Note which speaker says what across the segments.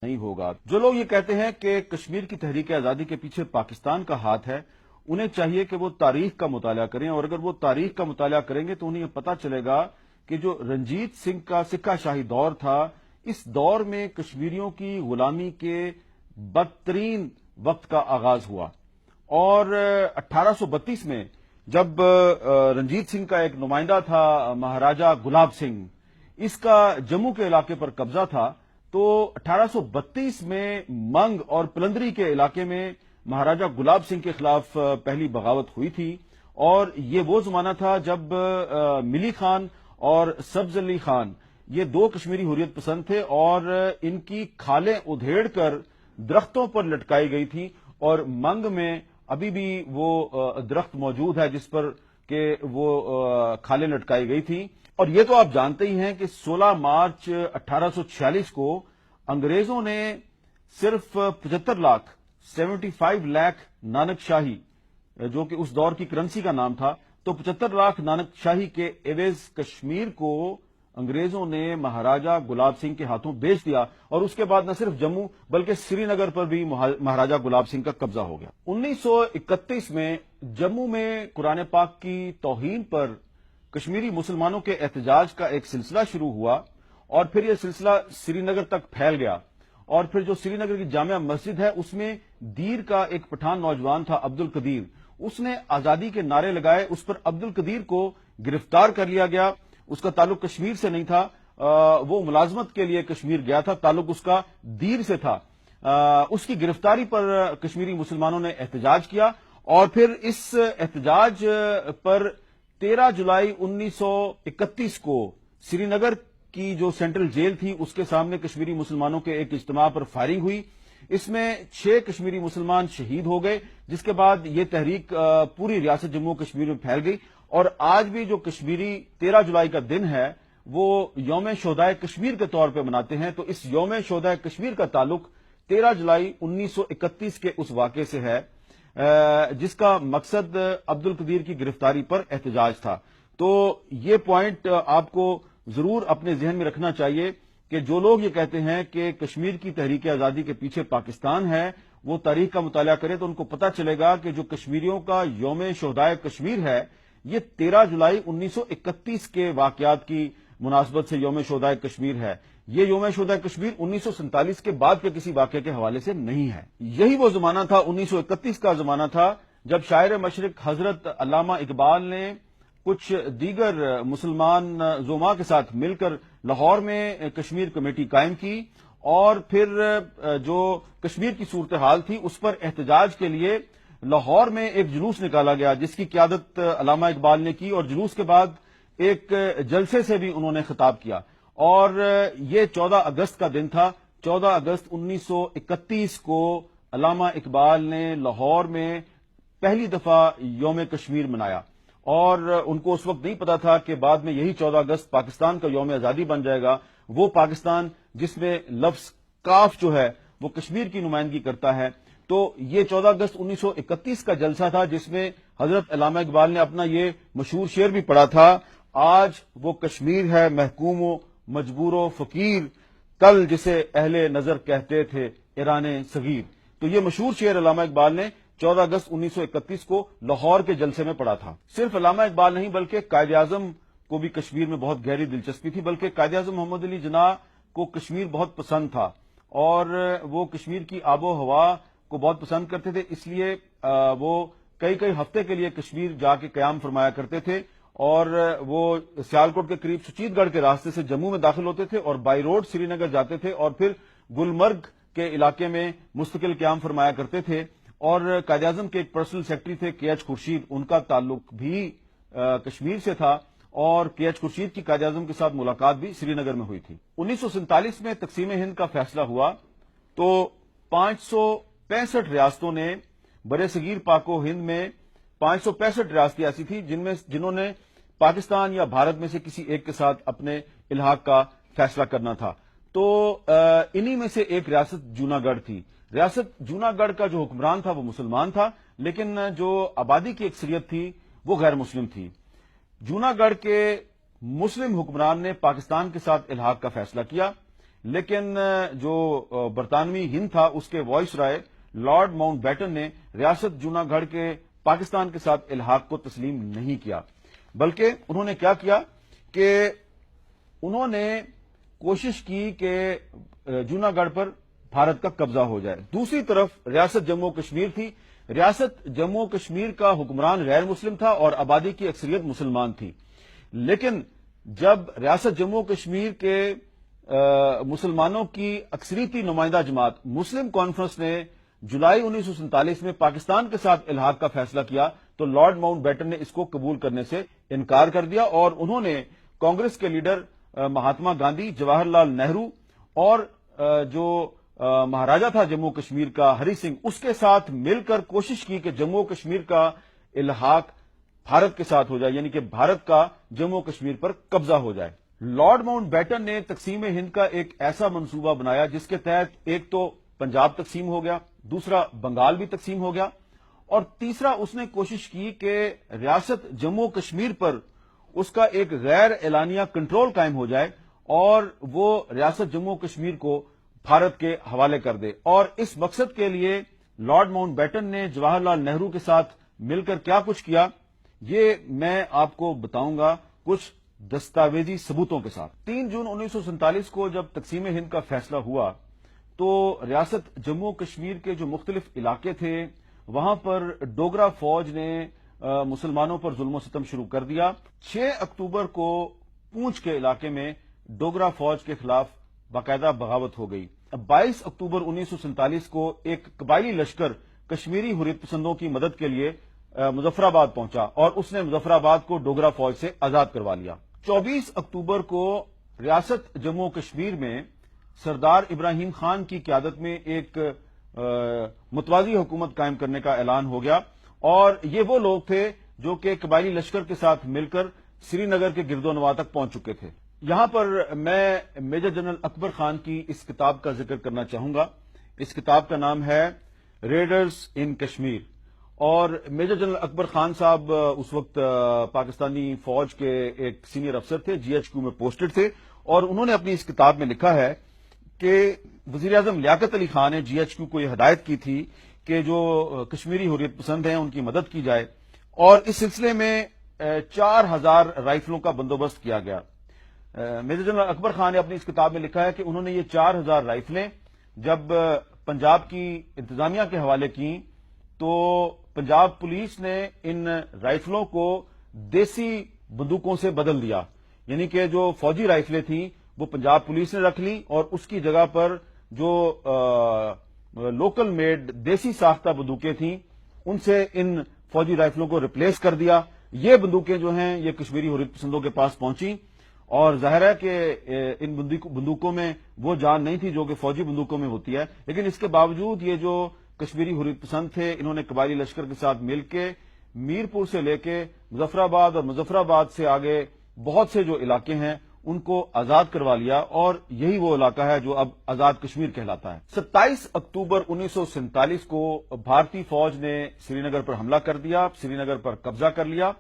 Speaker 1: نہیں ہوگا۔ جو لوگ یہ کہتے ہیں کہ کشمیر کی تحریک آزادی کے پیچھے پاکستان کا ہاتھ ہے، انہیں چاہیے کہ وہ تاریخ کا مطالعہ کریں، اور اگر وہ تاریخ کا مطالعہ کریں گے تو انہیں یہ پتہ چلے گا کہ جو رنجیت سنگھ کا سکہ شاہی دور تھا، اس دور میں کشمیریوں کی غلامی کے بدترین وقت کا آغاز ہوا، اور 1832 میں جب رنجیت سنگھ کا ایک نمائندہ تھا مہاراجہ گلاب سنگھ، اس کا جموں کے علاقے پر قبضہ تھا، تو 1832 میں منگ اور پلندری کے علاقے میں مہاراجہ گلاب سنگھ کے خلاف پہلی بغاوت ہوئی تھی، اور یہ وہ زمانہ تھا جب ملی خان اور سبز علی خان یہ دو کشمیری حریت پسند تھے، اور ان کی کھالیں ادھیڑ کر درختوں پر لٹکائی گئی تھی، اور منگ میں ابھی بھی وہ درخت موجود ہے جس پر کہ وہ کھالیں لٹکائی گئی تھی۔ اور یہ تو آپ جانتے ہی ہیں کہ 16 مارچ 1846 کو انگریزوں نے صرف 75 لاکھ نانک شاہی، جو کہ اس دور کی کرنسی کا نام تھا، تو 75 لاکھ نانک شاہی کے عوض کشمیر کو انگریزوں نے مہاراجہ گلاب سنگھ کے ہاتھوں بیچ دیا، اور اس کے بعد نہ صرف جموں بلکہ سری نگر پر بھی مہاراجہ گلاب سنگھ کا قبضہ ہو گیا۔ 1931 میں جموں میں قرآن پاک کی توہین پر کشمیری مسلمانوں کے احتجاج کا ایک سلسلہ شروع ہوا، اور پھر یہ سلسلہ سری نگر تک پھیل گیا، اور پھر جو سری نگر کی جامع مسجد ہے اس میں دیر کا ایک پٹھان نوجوان تھا عبد القدیر، اس نے آزادی کے نعرے لگائے، اس پر عبد القدیر کو گرفتار کر لیا گیا۔ اس کا تعلق کشمیر سے نہیں تھا، وہ ملازمت کے لیے کشمیر گیا تھا، تعلق اس کا دیر سے تھا۔ اس کی گرفتاری پر کشمیری مسلمانوں نے احتجاج کیا، اور پھر اس احتجاج پر 13 جولائی 1931 کو سری نگر کی جو سینٹرل جیل تھی اس کے سامنے کشمیری مسلمانوں کے ایک اجتماع پر فائرنگ ہوئی، اس میں 6 کشمیری مسلمان شہید ہو گئے، جس کے بعد یہ تحریک پوری ریاست جموں کشمیر میں پھیل گئی، اور آج بھی جو کشمیری 13 جولائی کا دن ہے وہ یوم شہدائے کشمیر کے طور پہ مناتے ہیں۔ تو اس یوم شہدائے کشمیر کا تعلق 13 جولائی 1931 کے اس واقعے سے ہے، جس کا مقصد عبد القدیر کی گرفتاری پر احتجاج تھا۔ تو یہ پوائنٹ آپ کو ضرور اپنے ذہن میں رکھنا چاہیے کہ جو لوگ یہ کہتے ہیں کہ کشمیر کی تحریک آزادی کے پیچھے پاکستان ہے، وہ تاریخ کا مطالعہ کرے تو ان کو پتہ چلے گا کہ جو کشمیریوں کا یوم شہدائے کشمیر ہے یہ 13 جولائی 1931 کے واقعات کی مناسبت سے یوم شہدائے کشمیر ہے۔ یہ یوم شہدائے کشمیر 1947 کے بعد کے کسی واقعے کے حوالے سے نہیں ہے۔ یہی وہ زمانہ تھا، 1931 کا زمانہ تھا، جب شاعر مشرق حضرت علامہ اقبال نے کچھ دیگر مسلمان زعماء کے ساتھ مل کر لاہور میں کشمیر کمیٹی قائم کی، اور پھر جو کشمیر کی صورتحال تھی اس پر احتجاج کے لیے لاہور میں ایک جلوس نکالا گیا جس کی قیادت علامہ اقبال نے کی، اور جلوس کے بعد ایک جلسے سے بھی انہوں نے خطاب کیا، اور یہ 14 اگست کا دن تھا۔ 14 اگست 1931 کو علامہ اقبال نے لاہور میں پہلی دفعہ یوم کشمیر منایا، اور ان کو اس وقت نہیں پتا تھا کہ بعد میں یہی 14 اگست پاکستان کا یوم آزادی بن جائے گا، وہ پاکستان جس میں لفظ کاف جو ہے وہ کشمیر کی نمائندگی کرتا ہے۔ تو یہ 14 اگست 1931 کا جلسہ تھا جس میں حضرت علامہ اقبال نے اپنا یہ مشہور شعر بھی پڑھا تھا، آج وہ کشمیر ہے محکوم و مجبور و فقیر، کل جسے اہل نظر کہتے تھے ایران صغیر۔ تو یہ مشہور شعر علامہ اقبال نے 14 اگست 1931 کو لاہور کے جلسے میں پڑھا تھا۔ صرف علامہ اقبال نہیں بلکہ قائد اعظم کو بھی کشمیر میں بہت گہری دلچسپی تھی، بلکہ قائد اعظم محمد علی جناح کو کشمیر بہت پسند تھا، اور وہ کشمیر کی آب و ہوا کو بہت پسند کرتے تھے، اس لیے وہ کئی ہفتے کے لیے کشمیر جا کے قیام فرمایا کرتے تھے، اور وہ سیالکوٹ کے قریب سچیت گڑھ کے راستے سے جموں میں داخل ہوتے تھے اور بائی روڈ سری نگر جاتے تھے، اور پھر گلمرگ کے علاقے میں مستقل قیام فرمایا کرتے تھے۔ اور قائد اعظم کے ایک پرسنل سیکرٹری تھے کے ایچ خورشید، ان کا تعلق بھی کشمیر سے تھا، اور کے ایچ خورشید کی قائد اعظم کے ساتھ ملاقات بھی سری نگر میں ہوئی تھی۔ 1947 میں تقسیم ہند کا فیصلہ ہوا تو 565 ریاستوں نے بر صغیر پاک و ہند میں 565 ریاستیں ایسی تھیں جنہوں نے پاکستان یا بھارت میں سے کسی ایک کے ساتھ اپنے الحاق کا فیصلہ کرنا تھا۔ تو انہی میں سے ایک ریاست جوناگڑھ تھی۔ ریاست جوناگڑھ کا جو حکمران تھا وہ مسلمان تھا، لیکن جو آبادی کی اکثریت تھی وہ غیر مسلم تھی۔ جوناگڑھ کے مسلم حکمران نے پاکستان کے ساتھ الحاق کا فیصلہ کیا۔ لیکن جو برطانوی ہند تھا اس کے وائس رائے لارڈ ماؤنٹ بیٹن نے ریاست جوناگڑھ کے پاکستان کے ساتھ الحاق کو تسلیم نہیں کیا، بلکہ انہوں نے کیا کیا کہ انہوں نے کوشش کی کہ جوناگڑھ پر بھارت کا قبضہ ہو جائے۔ دوسری طرف ریاست جموں کشمیر تھی۔ ریاست جموں کشمیر کا حکمران غیر مسلم تھا اور آبادی کی اکثریت مسلمان تھی، لیکن جب ریاست جموں کشمیر کے مسلمانوں کی اکثریتی نمائندہ جماعت مسلم کانفرنس نے جولائی 1947 میں پاکستان کے ساتھ الحاق کا فیصلہ کیا تو لارڈ ماؤنٹ بیٹن نے اس کو قبول کرنے سے انکار کر دیا، اور انہوں نے کانگریس کے لیڈر مہاتما گاندھی، جواہر لال نہرو اور جو مہاراجہ تھا جموں کشمیر کا ہری سنگھ، اس کے ساتھ مل کر کوشش کی کہ جموں کشمیر کا الحاق بھارت کے ساتھ ہو جائے، یعنی کہ بھارت کا جموں کشمیر پر قبضہ ہو جائے۔ لارڈ ماؤنٹ بیٹن نے تقسیم ہند کا ایک ایسا منصوبہ بنایا جس کے تحت ایک تو پنجاب تقسیم ہو گیا، دوسرا بنگال بھی تقسیم ہو گیا، اور تیسرا اس نے کوشش کی کہ ریاست جموں کشمیر پر اس کا ایک غیر اعلانیہ کنٹرول قائم ہو جائے اور وہ ریاست جموں کشمیر کو بھارت کے حوالے کر دے۔ اور اس مقصد کے لیے لارڈ ماؤنٹ بیٹن نے جواہر لال نہرو کے ساتھ مل کر کیا کچھ کیا، یہ میں آپ کو بتاؤں گا کچھ دستاویزی ثبوتوں کے ساتھ۔ 3 جون 1947 کو جب تقسیم ہند کا فیصلہ ہوا تو ریاست جموں کشمیر کے جو مختلف علاقے تھے وہاں پر ڈوگرا فوج نے مسلمانوں پر ظلم و ستم شروع کر دیا۔ 6 اکتوبر کو پونچھ کے علاقے میں ڈوگرا فوج کے خلاف باقاعدہ بغاوت ہو گئی۔ 22 اکتوبر 1947 کو ایک قبائلی لشکر کشمیری حریت پسندوں کی مدد کے لیے مظفر آباد پہنچا اور اس نے مظفر آباد کو ڈوگرا فوج سے آزاد کروا لیا۔ 24 اکتوبر کو ریاست جموں کشمیر میں سردار ابراہیم خان کی قیادت میں ایک متوازی حکومت قائم کرنے کا اعلان ہو گیا، اور یہ وہ لوگ تھے جو کہ قبائلی لشکر کے ساتھ مل کر سری نگر کے گرد و نواح تک پہنچ چکے تھے۔ یہاں پر میں میجر جنرل اکبر خان کی اس کتاب کا ذکر کرنا چاہوں گا۔ اس کتاب کا نام ہے ریڈرز ان کشمیر، اور میجر جنرل اکبر خان صاحب اس وقت پاکستانی فوج کے ایک سینئر افسر تھے، جی ایچ کیو میں پوسٹڈ تھے، اور انہوں نے اپنی اس کتاب میں لکھا ہے کہ وزیر اعظم لیاقت علی خان نے جی ایچ کیو کو یہ ہدایت کی تھی کہ جو کشمیری حریت پسند ہیں ان کی مدد کی جائے، اور اس سلسلے میں 4000 رائفلوں کا بندوبست کیا گیا۔ میجر جنرل اکبر خان نے اپنی اس کتاب میں لکھا ہے کہ انہوں نے یہ 4000 رائفلیں جب پنجاب کی انتظامیہ کے حوالے کی تو پنجاب پولیس نے ان رائفلوں کو دیسی بندوقوں سے بدل دیا، یعنی کہ جو فوجی رائفلیں تھیں وہ پنجاب پولیس نے رکھ لی اور اس کی جگہ پر جو لوکل میڈ دیسی ساختہ بندوقیں تھیں ان سے ان فوجی رائفلوں کو ریپلیس کر دیا۔ یہ بندوقیں جو ہیں یہ کشمیری حریت پسندوں کے پاس پہنچیں، اور ظاہر ہے کہ ان بندوقوں میں وہ جان نہیں تھی جو کہ فوجی بندوقوں میں ہوتی ہے، لیکن اس کے باوجود یہ جو کشمیری حریت پسند تھے انہوں نے قبائلی لشکر کے ساتھ مل کے میرپور سے لے کے مظفر آباد اور مظفر آباد سے آگے بہت سے جو علاقے ہیں ان کو آزاد کروا لیا، اور یہی وہ علاقہ ہے جو اب آزاد کشمیر کہلاتا ہے۔ 27 اکتوبر 1947 کو بھارتی فوج نے سری نگر پر حملہ کر دیا، سری نگر پر قبضہ کر لیا۔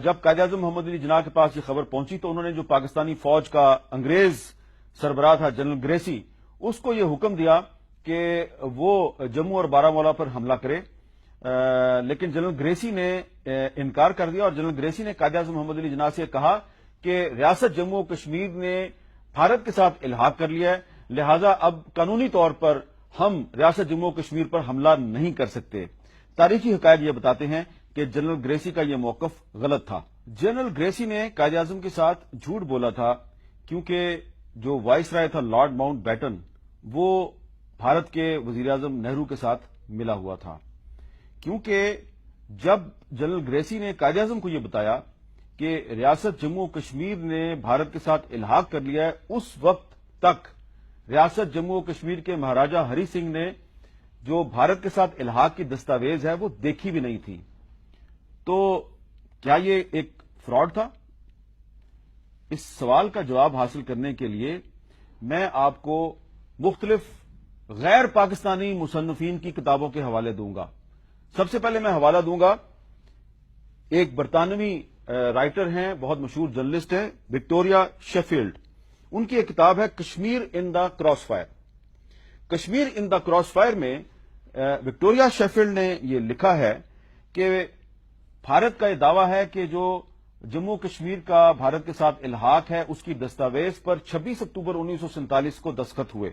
Speaker 1: جب قائد اعظم محمد علی جناح کے پاس یہ خبر پہنچی تو انہوں نے جو پاکستانی فوج کا انگریز سربراہ تھا جنرل گریسی، اس کو یہ حکم دیا کہ وہ جموں اور بارہمولہ پر حملہ کرے، لیکن جنرل گریسی نے انکار کر دیا، اور جنرل گریسی نے قائد اعظم محمد علی جناح سے کہا کہ ریاست جموں کشمیر نے بھارت کے ساتھ الحاق کر لیا ہے، لہذا اب قانونی طور پر ہم ریاست جموں کشمیر پر حملہ نہیں کر سکتے۔ تاریخی حقائق یہ بتاتے ہیں کہ جنرل گریسی کا یہ موقف غلط تھا۔ جنرل گریسی نے قائد اعظم کے ساتھ جھوٹ بولا تھا کیونکہ جو وائس رائے تھا لارڈ ماؤنٹ بیٹن وہ بھارت کے وزیر اعظم نہرو کے ساتھ ملا ہوا تھا، کیونکہ جب جنرل گریسی نے قائد اعظم کو یہ بتایا کہ ریاست جموں کشمیر نے بھارت کے ساتھ الحاق کر لیا ہے، اس وقت تک ریاست جموں کشمیر کے مہاراجہ ہری سنگھ نے جو بھارت کے ساتھ الحاق کی دستاویز ہے وہ دیکھی بھی نہیں تھی۔ تو کیا یہ ایک فراڈ تھا؟ اس سوال کا جواب حاصل کرنے کے لیے میں آپ کو مختلف غیر پاکستانی مصنفین کی کتابوں کے حوالے دوں گا۔ سب سے پہلے میں حوالہ دوں گا ایک برطانوی رائٹر ہیں، بہت مشہور جرنلسٹ ہیں، وکٹوریا شیفیلڈ۔ ان کی ایک کتاب ہے Kashmir in the crossfire. Kashmir in the crossfire میں وکٹوریہ شیفیلڈ نے یہ لکھا ہے کہ بھارت کا یہ دعویٰ ہے کہ جو جموں کشمیر کا بھارت کے ساتھ الحاق ہے اس کی دستاویز پر 26 اکتوبر 1947 کو دستخط ہوئے.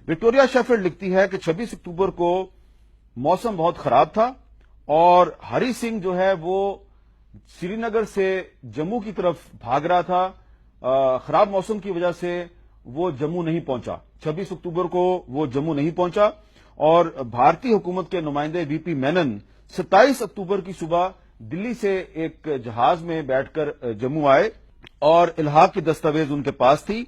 Speaker 1: وکٹوریہ شیفیلڈ لکھتی ہے کہ 26 اکتوبر کو موسم بہت خراب تھا اور ہری سنگھ جو ہے وہ سری نگر سے جموں کی طرف بھاگ رہا تھا. خراب موسم کی وجہ سے وہ جموں نہیں پہنچا. 26 اکتوبر کو وہ جموں نہیں پہنچا اور بھارتی حکومت کے نمائندے وی پی مینن 27 اکتوبر کی صبح دلی سے ایک جہاز میں بیٹھ کر جموں آئے اور الحاق کی دستاویز ان کے پاس تھی،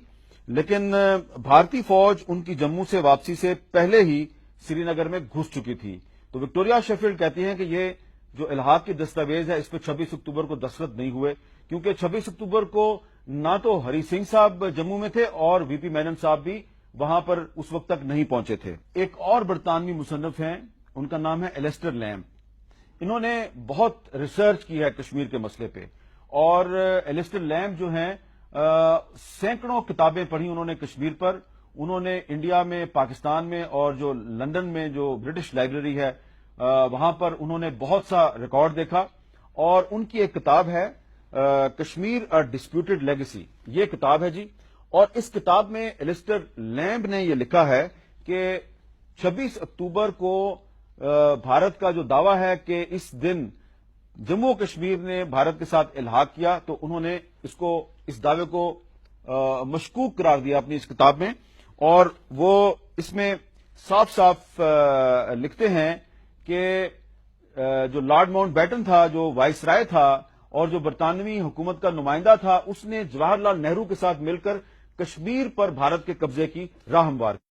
Speaker 1: لیکن بھارتی فوج ان کی جموں سے واپسی سے پہلے ہی سری نگر میں گھس چکی تھی. تو وکٹوریہ شیفیلڈ کہتی ہیں کہ یہ جو الحاق کی دستاویز ہے اس پہ 26 اکتوبر کو دستخط نہیں ہوئے، کیونکہ 26 اکتوبر کو نہ تو ہری سنگھ صاحب جموں میں تھے اور وی پی مینن صاحب بھی وہاں پر اس وقت تک نہیں پہنچے تھے. ایک اور برطانوی مصنف ہیں، ان کا نام ہے ایلسٹر لیمب. انہوں نے بہت ریسرچ کی ہے کشمیر کے مسئلے پہ اور ایلسٹر لیمب جو ہیں سینکڑوں کتابیں پڑھی انہوں نے کشمیر پر. انہوں نے انڈیا میں، پاکستان میں اور جو لندن میں جو برٹش لائبریری ہے وہاں پر انہوں نے بہت سا ریکارڈ دیکھا اور ان کی ایک کتاب ہے کشمیر اے ڈسپیوٹڈ لیگیسی. یہ کتاب ہے جی، اور اس کتاب میں ایلسٹر لیمب نے یہ لکھا ہے کہ 26 اکتوبر کو بھارت کا جو دعویٰ ہے کہ اس دن جموں کشمیر نے بھارت کے ساتھ الحاق کیا، تو انہوں نے اس دعوے کو مشکوک قرار دیا اپنی اس کتاب میں، اور وہ اس میں صاف صاف لکھتے ہیں کہ جو لارڈ ماؤنٹ بیٹن تھا، جو وائس رائے تھا اور جو برطانوی حکومت کا نمائندہ تھا، اس نے جواہر لال نہرو کے ساتھ مل کر کشمیر پر بھارت کے قبضے کی راہ ہموار کی.